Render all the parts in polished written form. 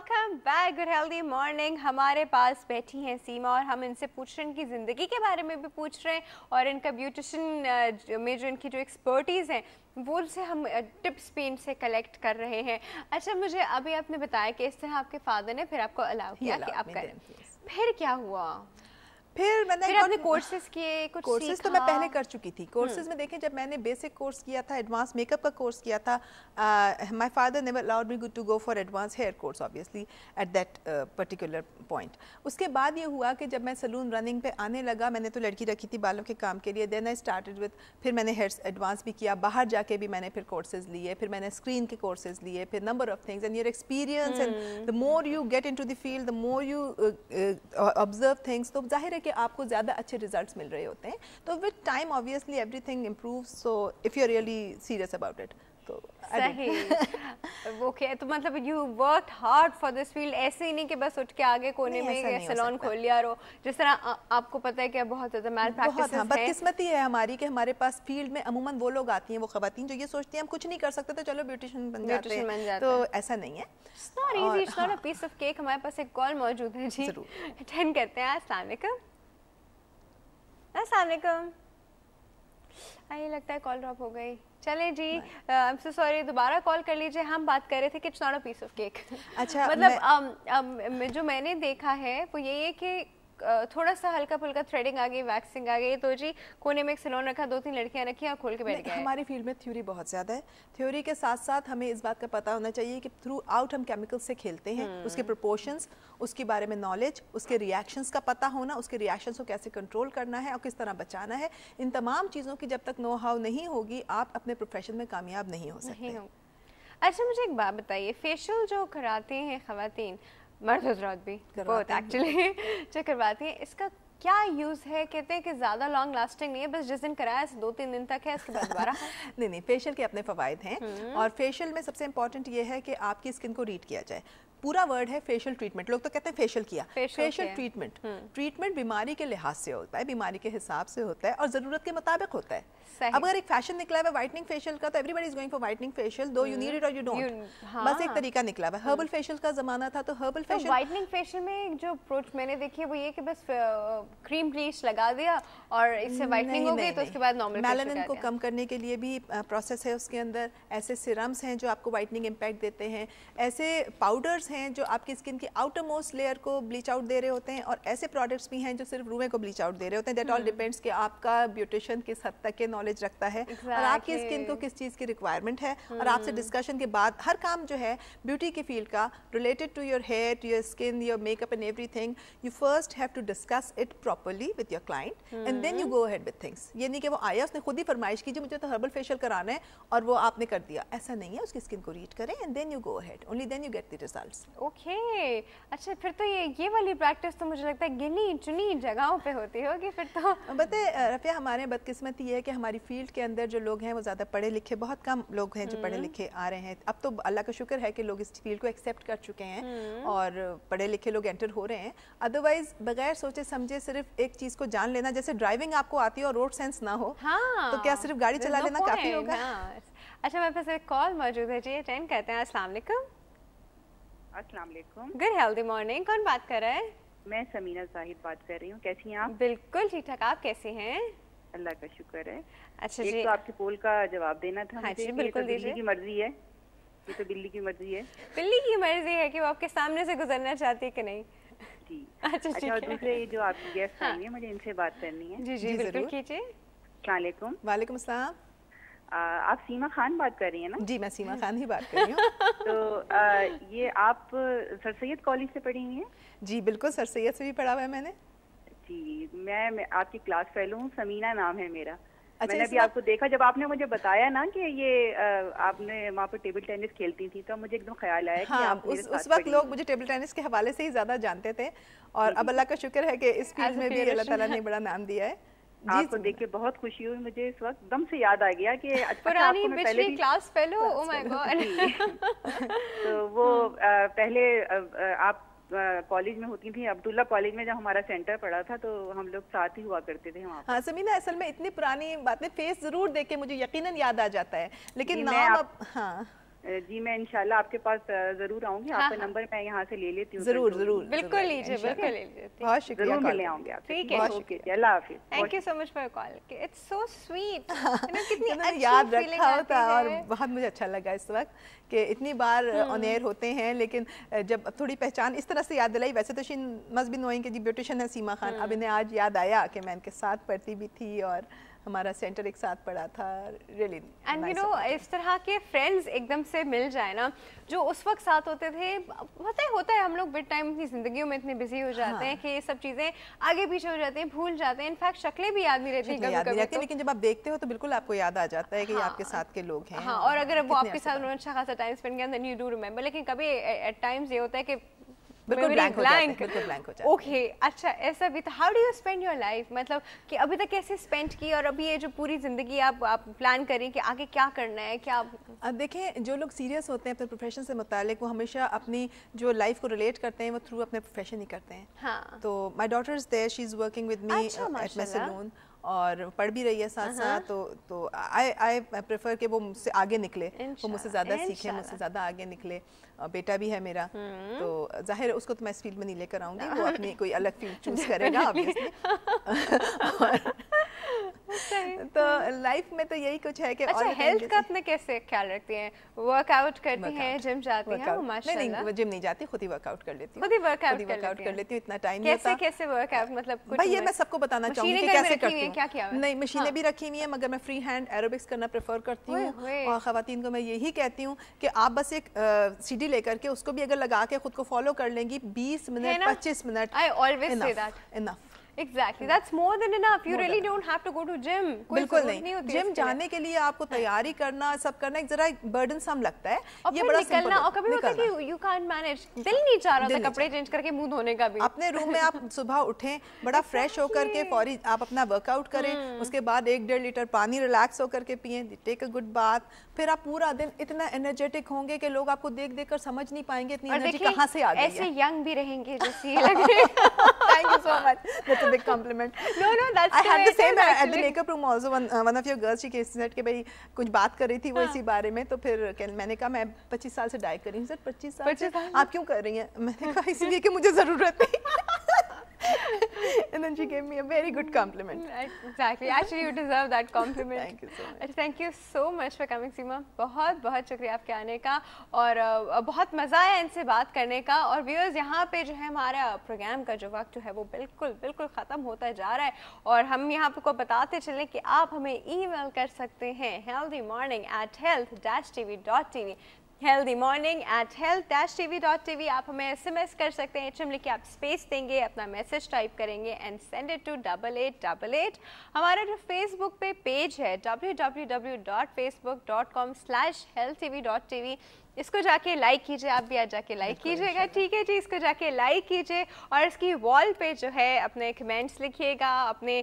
Welcome back good healthy morning. हमारे पास बैठी हैं सीमा और हम इनसे पूछ रहे हैं इनकी ज़िंदगी के बारे में भी पूछ रहे हैं और इनका ब्यूटिशियन में जो इनकी जो एक्सपर्टीज़ हैं वो से हम टिप्स भी इनसे कलेक्ट कर रहे हैं। अच्छा, मुझे अभी आपने बताया कि इस तरह आपके फादर ने फिर आपको अलाउ किया कि आप करें, फिर क्या हुआ? फिर आपने कोर्सेज किए, कुछ कोर्सेज तो मैं पहले कर चुकी थी। कोर्सेज में देखें, जब मैंने बेसिक कोर्स किया था, एडवांस मेकअप का कोर्स किया था, my father never allowed me to go for advance hair course obviously at that particular point. उसके बाद ये हुआ कि जब मैं सलून रनिंग पे आने लगा, मैंने तो लड़की रखी थी बालों के काम के लिए, देन आई स्टार्टेड विद, फिर मैंने हेयर एडवांस भी किया, बाहर जाके भी मैंने फिर कोर्सेज लिए, फिर मैंने स्क्रीन के कोर्सेज लिए, फिर number of things and your experience and the more you get into the field, the more you observe things, तो जाहिर है कि आपको ज़्यादा अच्छे रिजल्ट्स मिल रहे होते हैं। तो with time obviously everything improves, so if you are really serious about it तो सही। ओके, तो मतलब you worked hard for this field, ऐसे ही नहीं कि बस उठ के आगे कोने में सैलून खोल लिया रो, जिस तरह आपको पता है कि बहुत ज़्यादा मैल प्रैक्टिसेस हैं। बदकिस्मती है हमारी कि हमारे पास फील्ड में अमूमन वो लोग आती हैं, वो खवातीन जो ये सोचती हैं हम कुछ नहीं कर सकते तो चलो ब्यूटिशियन बन जाते हैं, तो ऐसा नहीं है। It's not easy, it's not a piece of cake। हमारे पास एक कॉल मौजूद है जी, अटेंड करते हैं। अस्सलाम वालेकुम। अस्सलाम वालेकुम। ये लगता है कॉल ड्रॉप हो गई। चलें जी, आई एम सो सॉरी, दोबारा कॉल कर लीजिए। हम बात कर रहे थे कि it's not a piece of cake. अच्छा, मतलब जो मैंने देखा है वो यही है कि थोड़ा सा हल्का फुल्का थ्रेडिंग आ गई, वैक्सिंग आ गई, तो जी कोने में एक सैलून रखा, 2-3 लड़कियां रखी और खोल के बैठ गए। हमारी फील्ड में थ्योरी बहुत ज़्यादा है। थ्योरी के साथ साथ हमें इस बात का पता होना चाहिए कि थ्रू आउट हम केमिकल्स से खेलते हैं, उसके प्रोपोर्शंस, उसके बारे में नॉलेज, उसके रिएक्शंस का पता होना, उसके रिएक्शंस को कैसे कंट्रोल करना है और किस तरह बचाना है। इन तमाम चीज़ों की जब तक नो हाउ नहीं होगी, आप अपने प्रोफेशन में कामयाब नहीं हो सकते। अच्छा, मुझे एक बात बताइए, फेशियल जो कराते हैं खवातीन, मर्द हजरात भी बहुत एक्चुअली जो करवाती हैं, इसका क्या यूज़ है? कहते हैं कि ज़्यादा लॉन्ग लास्टिंग नहीं है, बस जिस दिन कराया 2-3 दिन तक है, इसके बाद दोबारा नहीं, फेशियल के अपने फ़वाइद हैं और फेशियल में सबसे इंपॉर्टेंट ये है कि आपकी स्किन को रीड किया जाए। पूरा वर्ड है फेशियल ट्रीटमेंट, लोग तो कहते हैं फेशियल किया, फेशियल ट्रीटमेंट। ट्रीटमेंट बीमारी के लिहाज से होता है, बीमारी के हिसाब से होता है और ज़रूरत के मुताबिक होता है। अब अगर एक फैशन निकला है व्हाइटनिंग फेशियल का, तो everybody is going for whitening facial, दो यू नीड इट और यू डोंट, बस एक तरीका निकला है। हर्बल फेशियल का जमाना था, तो हर्बल फेशियल, व्हाइटनिंग फेशियल में जो अप्रोच मैंने देखी है वो ये कि बस क्रीम ब्लीच लगा दिया और इससे व्हाइटनिंग हो गई, तो उसके बाद नॉर्मल मेलानिन को कम करने के लिए भी प्रोसेस है उसके अंदर। ऐसे सिरम्स हैं जो आपको व्हाइटनिंग इम्पैक्ट देते हैं, ऐसे पाउडर्स हैं जो आपकी स्किन की आउटर मोस्ट लेयर को ब्लीच आउट दे रहे होते हैं, और ऐसे प्रोडक्ट्स भी हैं जो सिर्फ रूमें को ब्लीच आउट दे रहे होते हैं। दैट ऑल डिपेंड्स कि आपका ब्यूटिशियन किस हद तक के नॉलेज रखता है और आपकी स्किन को किस चीज़ की रिक्वायरमेंट है, और आपसे डिस्कशन के बाद हर काम जो है ब्यूटी की फील्ड का related to your hair, to your skin, your makeup and everything, you first have to discuss it properly with your client and then you go ahead with things. ये नहीं कि वो आया, उसने खुद ही फरमाइश की मुझे तो हर्बल फेशियल कराना है और वो आपने कर दिया, ऐसा नहीं है। उसकी स्किन को रीड करें and then you go ahead, only then you get the results. Okay, अच्छा, फिर तो ये वाली प्रैक्टिस तो मुझे लगता है गिनी चुनी जगहों पे होती होगी फिर तो। बताए रफिया, हमारे बदकिस्मती ये है कि हमारी फील्ड के अंदर जो लोग हैं वो ज़्यादा पढ़े लिखे, बहुत कम लोग हैं जो पढ़े लिखे आ रहे हैं। अब तो अल्लाह का शुक्र है कि लोग इस फील्ड को एक्सेप्ट कर चुके हैं और पढ़े लिखे लोग एंटर हो रहे हैं। अदरवाइज बगैर सोचे समझे सिर्फ एक चीज़ को जान लेना, जैसे ड्राइविंग आपको आती है और रोड सेंस ना हो, तो क्या सिर्फ गाड़ी चला लेना काफ़ी होगा? अच्छा, मेरे पास एक कॉल मौजूद है जी, अटेंड करते हैं। अस्सलाम वालेकुम। अस्सलाम वालेकुम। Good healthy morning. कौन बात कर रहा है? मैं समीना जाहिद बात कर रही हूँ। कैसी हैं आप? बिल्कुल ठीक ठाक, आप कैसे हैं? अल्लाह का शुक्र है। अच्छा जी, तो आपके पोल का जवाब देना था। हाँ मुझे। जी, बिल्कुल तो बिल्ली की मर्जी है, ये तो बिल्ली की मर्जी है। बिल्ली की मर्जी है कि वो आपके सामने से गुजरना चाहती है कि नहीं? जी। अच्छा, और दूसरे ये जो आपकी गेस्ट आई है, मुझे इनसे बात करनी है। जी जी, बिल्कुल कीजिए। अस्सलाम वालेकुम। वालेकुम अस्सलाम। आप सीमा खान बात कर रही हैं ना? जी, मैं सीमा खान ही बात कर रही हूँ। तो ये आप सर सैयद कॉलेज से पढ़ी हुई हैं? जी बिल्कुल, सर सैयद से भी पढ़ा हुआ है मैंने। जी, मैं आपकी क्लास फेलो हूँ, समीना नाम है मेरा। अच्छा, मैंने अभी आपको देखा, जब आपने मुझे बताया ना कि ये आपने वहाँ पर टेबल टेनिस खेलती थी, तो मुझे एकदम ख्याल आया कि आप मेरे साथ उस वक्त लोग मुझे टेबल टेनिस के हवाले से ही ज़्यादा जानते थे, और अब अल्लाह का शुक्र है कि इस फील्ड में भी अल्लाह ताला ने बड़ा नाम दिया है। आपको देख के बहुत खुशी हुई मुझे। इस वक्त दम से याद आ गया कि पुरानी पिछली class fellow. Oh my God. तो वो पहले आप कॉलेज में होती थी, अब्दुल्ला कॉलेज में जब हमारा सेंटर पड़ा था, तो हम लोग साथ ही हुआ करते थे वहाँ। हाँ समीना, असल में इतनी पुरानी बातें फेस जरूर देख के मुझे यकीनन याद आ जाता है, लेकिन नाम अब। हाँ जी मैं इंशाल्लाह आपके पास जरूर आऊंगी। आपका नंबर मैं यहाँ से ले लेती हूँ। जरूर जरूर बिल्कुल लीजिए, बिल्कुल लीजिए। बहुत शुक्रिया, जरूर मिलने आऊंगी आपसे। ठीक है, okay, Allah Hafiz. Thank you so much for call. It's so sweet, कितनी अच्छी याद फीलिंग रखा होता आती और है। बहुत मुझे अच्छा लगा इस वक्त कि इतनी बार ऑन एयर होते हैं, लेकिन जब थोड़ी पहचान इस तरह से याद दिलाई। वैसे तो शी मस्ट बी नोइंग कि जी ब्यूटिशियन है सीमा खान, अब इन्हें आज याद आया कि मैं इनके साथ पढ़ती भी थी और हमारा सेंटर एक साथ पढ़ा था। रियली एंड यू नो इस तरह के फ्रेंड्स एकदम से मिल जाए ना, जो उस वक्त साथ होते थे। होता है हम लोग बिट टाइम अपनी जिंदगियों में इतने बिजी हो जाते हैं कि ये सब चीजें आगे पीछे हो जाती हैं, भूल जाते हैं। इनफैक्ट शक्लें भी याद नहीं रहती कभी-कभी तो। लेकिन जब आप देखते हो तो बिल्कुल आपको याद आ जाता है कि आपके साथ के लोग हैं। हाँ, और अगर वो आपके साथ उन्होंने अच्छा खासा टाइम स्पेंड किया, देन यू डू रिमेंबर। लेकिन कभी एट टाइम्स ये होता है कि बिल्कुल ब्लैंक हो जाता है, बिल्कुल ब्लैंक हो जाता है। ओके, अच्छा ऐसा भी था। How do you spend your life, मतलब कि अभी तक कैसे स्पेंड की, और अभी ये जो पूरी जिंदगी आप प्लान करें कि आगे क्या करना है, क्या? देखें, जो लोग सीरियस होते हैं अपने प्रोफेशन से मुतालिक, वो हमेशा अपनी जो लाइफ को रिलेट करते हैं वो थ्रू अपने प्रोफेशन ही करते हैं। हाँ। तो my daughter is there, she is working with me at my salon और पढ़ भी रही है साथ साथ। तो आई प्रेफर कि वो मुझसे आगे निकले, वो मुझसे ज़्यादा सीखे, मुझसे ज़्यादा आगे निकले। बेटा भी है मेरा, तो जाहिर है उसको तो मैं इस फील्ड में नहीं लेकर आऊँगी, वो अपनी कोई अलग फील्ड चूज करेगा ऑब्वियसली। तो लाइफ में तो यही कुछ है कि अच्छा, हेल्थ का अपने कैसे ख्याल रखती हैं? वर्कआउट करती हैं, जिम जाती हैं? माशाल्लाह। नहीं, जिम नहीं जाती, खुद ही वर्कआउट कर लेती हूँ। खुद ही वर्कआउट कर लेती हूँ, इतना टाइम नहीं होता। कैसे वर्कआउट, मतलब कुछ भाई ये मैं सबको बताना चाहूँगी कि कैसे करती हूँ। क्या किया? नहीं, मशीनें भी रखी हुई हैं, मगर मैं फ्री हैंड एरोबिक्स करना प्रेफर करती हूँ। और ख़वातीन को मैं यही कहती हूँ कि आप बस एक सीडी लेकर के उसको भी अगर लगा के खुद को फॉलो कर लेंगी 20 minute 25 minute, I always say that enough. Exactly, that's more than enough. You really don't have to go to gym. बिल्कुल नहीं, जिम जाने के लिए आपको तैयारी करना, सब करना एक जरा बर्डनसम लगता है। ये बड़ा सिंपल है। और कभी होता है कि you can't manage, दिल नहीं चाह रहा था कपड़े चेंज करके मुंह धोने का भी। अपने रूम में आप सुबह उठें, बड़ा फ्रेश होकर के फौरी आप अपना वर्कआउट करें, उसके बाद 1-1.5 लीटर पानी रिलैक्स होकर के पिएं, टेक अ गुड बाथ, फिर आप पूरा दिन इतना एनर्जेटिक होंगे कि लोग आपको देख देख कर समझ नहीं पाएंगे इतनी एनर्जी कहाँ से आ गई है। ऐसे यंग भी रहेंगे जैसे लग रहे हैं। Thank you so much. That's a big compliment. No, that's I had the same at the makeup room also. One of your girls she said कि भाई कुछ बात कर रही थी वो इसी बारे में, तो फिर मैंने कहा मैं 25 साल से डाइट कर रही हूँ। सर 25 साल आप क्यों कर रही हैं? मैंने कहा इसलिए कि मुझे जरूरत है। And then she gave me a very good compliment. Exactly. Actually, you deserve that compliment. Thank you so much. Thank you so much for coming, सीमा। बहुत बहुत शुक्रिया आपके आने का, और बहुत मज़ा आया इनसे बात करने का। और व्यूअर्स, यहाँ पे जो है हमारा प्रोग्राम का जो वक्त है वो बिल्कुल बिल्कुल ख़त्म होता जा रहा है, और हम यहाँ पे को बताते चले कि आप हमें ईमेल कर सकते हैं healthymorning@health-tv.tv healthymorning@health-tv.tv। आप हमें SMS कर सकते हैं, HM लिख के आप स्पेस देंगे, अपना मैसेज टाइप करेंगे एंड सेंड इट टू 8888। हमारा जो फेसबुक पे पेज है www.facebook.com/healthtv.tv, इसको जाके लाइक कीजिए। आप भी आज जाके लाइक कीजिएगा, ठीक है जी? इसको जाके लाइक कीजिए, और इसकी वॉल पे जो है अपने कमेंट्स लिखिएगा, अपने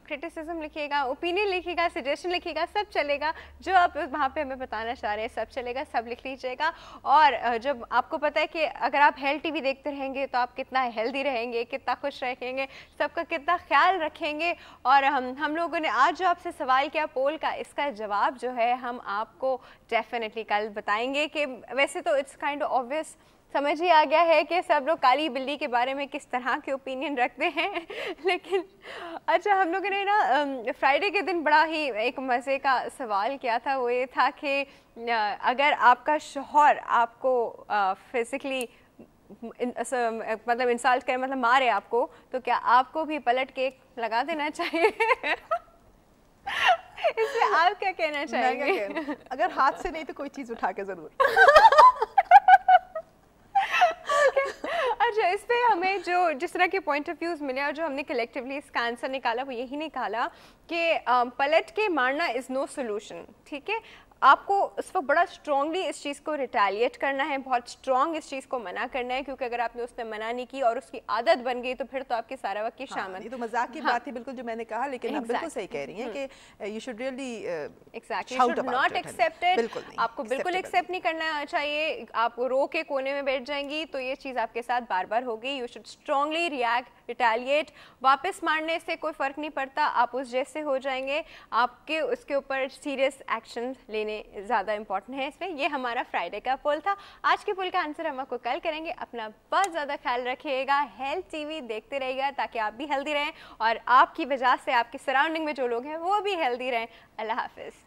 क्रिटिसिज्म लिखिएगा, ओपिनियन लिखिएगा, सजेशन लिखिएगा, सब चलेगा। जो आप वहाँ पे हमें बताना चाह रहे हैं सब चलेगा, सब लिख लीजिएगा। और जब आपको पता है कि अगर आप हेल्थ टीवी देखते रहेंगे तो आप कितना हेल्दी रहेंगे, कितना खुश रहेंगे, सबका कितना ख्याल रखेंगे। और हम लोगों ने आज जो आपसे सवाल किया पोल का, इसका जवाब जो है हम आपको डेफिनेटली कल बताएंगे। कि वैसे तो इट्स काइंड ऑफ ऑब्वियस, समझ ही आ गया है कि सब लोग काली बिल्ली के बारे में किस तरह के ओपिनियन रखते हैं। लेकिन अच्छा, हम लोगों ने ना फ्राइडे के दिन बड़ा ही एक मज़े का सवाल किया था। वो ये था कि अगर आपका शौहर आपको फिजिकली मतलब इंसल्ट करे, मतलब मारे आपको, तो क्या आपको भी पलट के लगा देना चाहिए? इसमें आप क्या कहना चाहेंगे? अगर हाथ से नहीं तो कोई चीज़ उठा के ज़रूर। अच्छा, इस पे हमें जो जिस तरह के पॉइंट ऑफ व्यूज मिले और जो हमने कलेक्टिवली इसका आंसर निकाला वो यही निकाला कि पलट के मारना इज़ नो सोल्यूशन। ठीक है, आपको उस वक्त बड़ा स्ट्रांगली इस चीज़ को रिटेलिएट करना है, बहुत स्ट्रांग इस चीज़ को मना करना है, क्योंकि अगर आपने उसने मना नहीं की और उसकी आदत बन गई तो फिर तो आपके सारा वक्त की शामत। ये तो मजाक की बात थी बिल्कुल जो मैंने कहा, लेकिन आप बिल्कुल सही कह रही हैं कि you should really exactly should not accept it. आपको बिल्कुल एक्सेप्ट नहीं करना चाहिए। आप रो के कोने में बैठ जाएंगी तो ये चीज़ आपके साथ बार बार होगी। You should strongly react, retaliate. वापस मारने से कोई फ़र्क नहीं पड़ता, आप उस जैसे हो जाएंगे। आपके उसके ऊपर सीरियस एक्शन लेने लेने ज़्यादा इंपॉर्टेंट है इसमें। ये हमारा फ्राइडे का पोल था। आज के पोल का आंसर हम आपको कल करेंगे। अपना बहुत ज़्यादा ख्याल रखिएगा, हेल्थ टीवी देखते रहिएगा ताकि आप भी हेल्दी रहें और आपकी वजह से आपके सराउंडिंग में जो लोग हैं वो भी हेल्दी रहें। अल्लाह हाफिज़।